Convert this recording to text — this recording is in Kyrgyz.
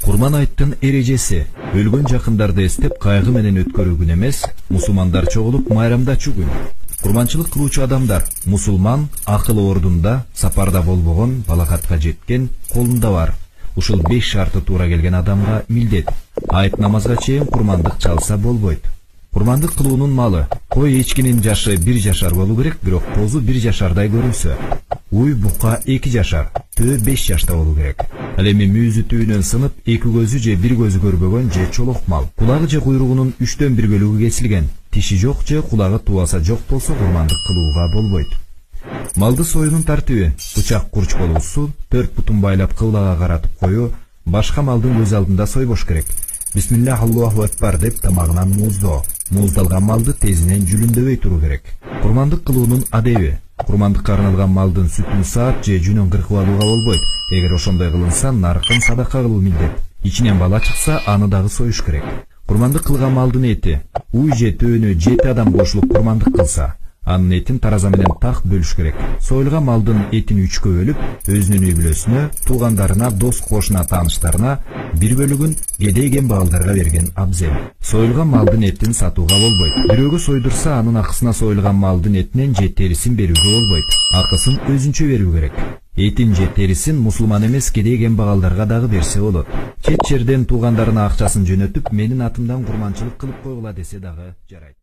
Курман айттын эрежеси өлгөн жакындарды эстеп кайгы менен өткөрүү күн эмес, мусулмандар чогулуп майрамдачу күн. Курманчылык кылуучу адамдар мусулман акыл ордунда, сапарда болбогон, балакатка жеткен, колунда бар. Ушул 5 шарты туура келген адамга милдет. Айт намазга чейин курмандык чалса болбойт. Курмандык кылуунун малы кой эчкинин жашы 1 жашар болуу керек, бирок тозу 1 жашардай көрүнсө. Уй бука 2 жашар, төө 5 жашта болуу керек. Ал эми мүйүзү түйүнөн сынып, 2 көзү же 1 көзү көрбөгөн же чолок мал. Кулагы же куйругунун 3төн 1 бөлүгү кесилген, тиши жок же кулагы тубаса жок болсо курмандык кылууга болбойт. Малды союунун тартиби: бычак курч болуусу, 4 бутун байлап кыблага каратып коюу, башка малдын көз алдында сойбош керек. Бисмиллах Аллаху акбар деп тамагынан мууздоо. Мууздалган малды тезинен жүлүндөбөй туруу керек. Курмандык кылуунун адеби: курмандыкка арналган малдын сүтүн саат же жүнүн кыркып алууга болбойт. Эгер ошондой кылынса, наркын садака кылуу милдет. Ичинен бала чыкса, аны дагы союш керек. Курмандык кылган малдын эти уй же төөнү 7 адам кошулуп курмандык кылса, анын этин тараза менен так бөлүш керек. Союлган малдын этин 3кө бөлүп, өзүнүн үй бүлөсүнө, туугандарына, дос кошуна, тааныштарына, 1 бөлүгүн кедей кембагалдарга берген абзел. Союлган малдын этин сатууга болбойт. Бирөөгө сойдурса, анын акысына союлган малдын этинен же терисин берүүгө болбойт. Акысын өзүнчө берүү керек. Этин же терисин мусулман эмес кедей кембагалдарга дагы берсе болот. Чет жерден туугандарына акчасын жөнөтүп, менин атымдан курманчылык кылып койгула десе дагы жарайт.